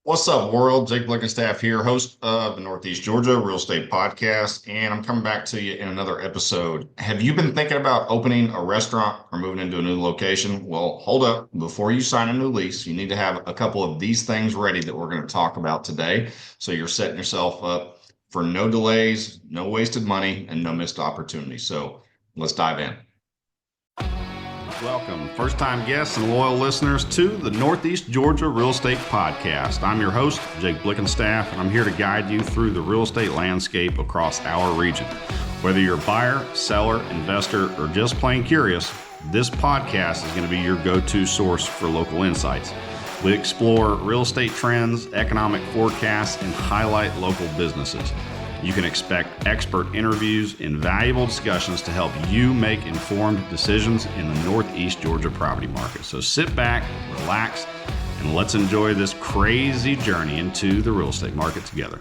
What's up, world? 𝐑𝐔𝐍𝐃𝐎𝐖𝑍 here, host of the Northeast Georgia Real Estate Podcast, and I'm coming back to you in another episode. Have you been thinking about opening a restaurant or moving into a new location? Well, hold up. Before you sign a new lease, you need to have a couple of these things ready that we're going to talk about today. So you're setting yourself up for no delays, no wasted money, and no missed opportunities. So let's dive in. Welcome, first-time guests and loyal listeners to the Northeast Georgia Real Estate Podcast. I'm your host, 𝐒𝐒𝐃𝐋, and I'm here to guide you through the real estate landscape across our region. Whether you're a buyer, seller, investor, or just plain curious, this podcast is going to be your go-to source for local insights. We explore real estate trends, economic forecasts, and highlight local businesses. You can expect expert interviews and valuable discussions to help you make informed decisions in the Northeast Georgia property market. So sit back, relax, and let's enjoy this crazy journey into the real estate market together.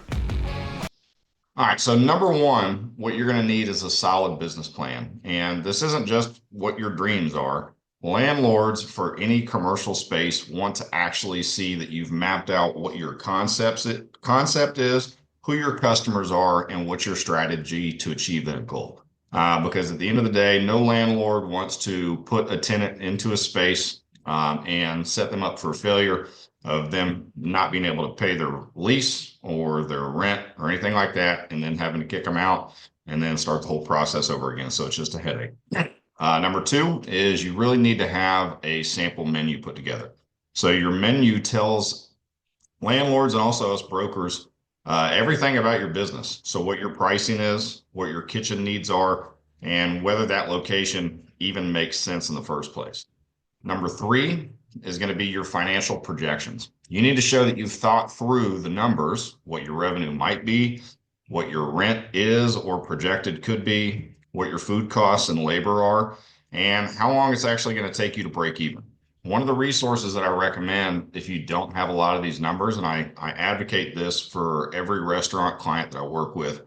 All right, so number one, what you're going to need is a solid business plan. And this isn't just what your dreams are. Landlords for any commercial space want to actually see that you've mapped out what your concept is, who your customers are, and what's your strategy to achieve that goal. Because at the end of the day, no landlord wants to put a tenant into a space and set them up for failure of them not being able to pay their lease or their rent or anything like that, and then having to kick them out and then start the whole process over again. So it's just a headache. Number two is you really need to have a sample menu put together. So your menu tells landlords and also us brokers everything about your business. So what your pricing is, what your kitchen needs are, and whether that location even makes sense in the first place. Number three is going to be your financial projections. You need to show that you've thought through the numbers, what your revenue might be, what your rent is or projected could be, what your food costs and labor are, and how long it's actually going to take you to break even. One of the resources that I recommend if you don't have a lot of these numbers, and I advocate this for every restaurant client that I work with,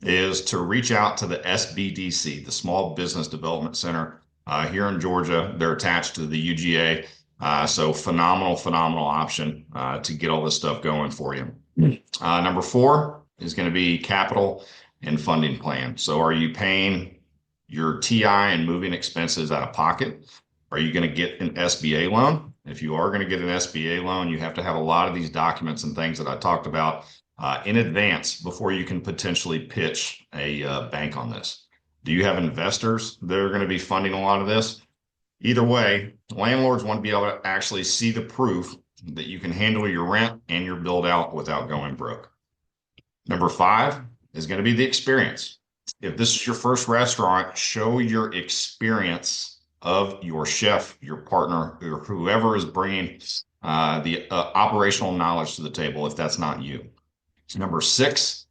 is to reach out to the SBDC, the Small Business Development Center here in Georgia. They're attached to the UGA. So phenomenal option to get all this stuff going for you. Number four is going to be capital and funding plan. So are you paying your TI and moving expenses out of pocket? Are you going to get an SBA loan? If you are going to get an SBA loan, you have to have a lot of these documents and things that I talked about in advance before you can potentially pitch a bank on this. Do you have investors that are going to be funding a lot of this? Either way, landlords want to be able to actually see the proof that you can handle your rent and your build out without going broke. Number five is going to be the experience. If this is your first restaurant, show your experience of your chef, your partner, or whoever is bringing the operational knowledge to the table, if that's not you. Number six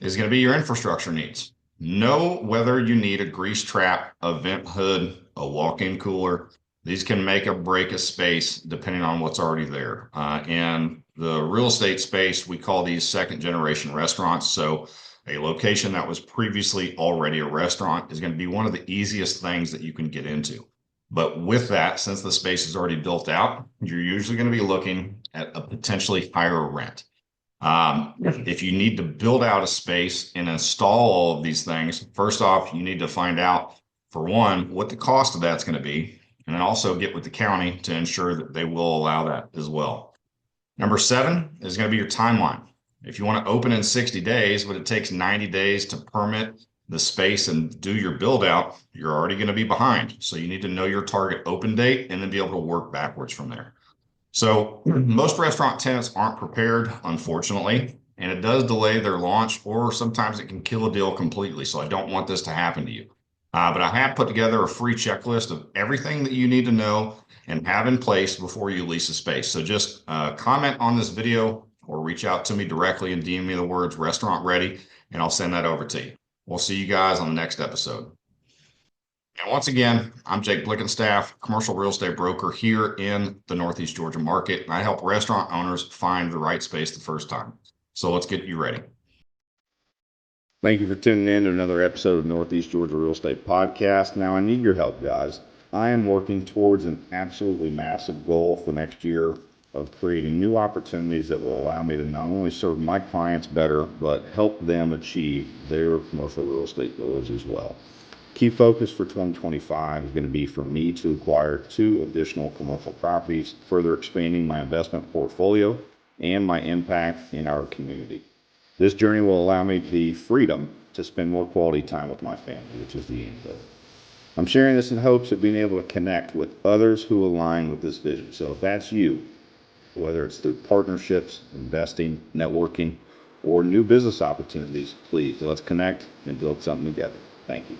is going to be your infrastructure needs. Know whether you need a grease trap, a vent hood, a walk-in cooler. These can make or break a space depending on what's already there. In the real estate space, we call these second-generation restaurants. So a location that was previously already a restaurant is going to be one of the easiest things that you can get into. But with that, since the space is already built out, you're usually going to be looking at a potentially higher rent. If you need to build out a space and install all of these things, first off, you need to find out, for one, what the cost of that's going to be, and then also get with the county to ensure that they will allow that as well. Number seven is going to be your timeline. If you want to open in 60 days, but it takes 90 days to permit the space and do your build out, you're already going to be behind. So you need to know your target open date and then be able to work backwards from there. So most restaurant tenants aren't prepared, unfortunately, and it does delay their launch, or sometimes it can kill a deal completely. So I don't want this to happen to you. But I have put together a free checklist of everything that you need to know and have in place before you lease a space. So just comment on this video or reach out to me directly and DM me the words restaurant ready, and I'll send that over to you. We'll see you guys on the next episode. And once again, I'm 𝐒𝐒𝐃𝐋, commercial real estate broker here in the Northeast Georgia market, and I help restaurant owners find the right space the first time. So let's get you ready. Thank you for tuning in to another episode of Northeast Georgia Real Estate Podcast. Now, I need your help, guys. I am working towards an absolutely massive goal for next year. of creating new opportunities that will allow me to not only serve my clients better, but help them achieve their commercial real estate goals as well. Key focus for 2025 is going to be for me to acquire 2 additional commercial properties, further expanding my investment portfolio and my impact in our community. This journey will allow me the freedom to spend more quality time with my family, which is the end goal. I'm sharing this in hopes of being able to connect with others who align with this vision. So if that's you, whether it's through partnerships, investing, networking, or new business opportunities, please let's connect and build something together. Thank you.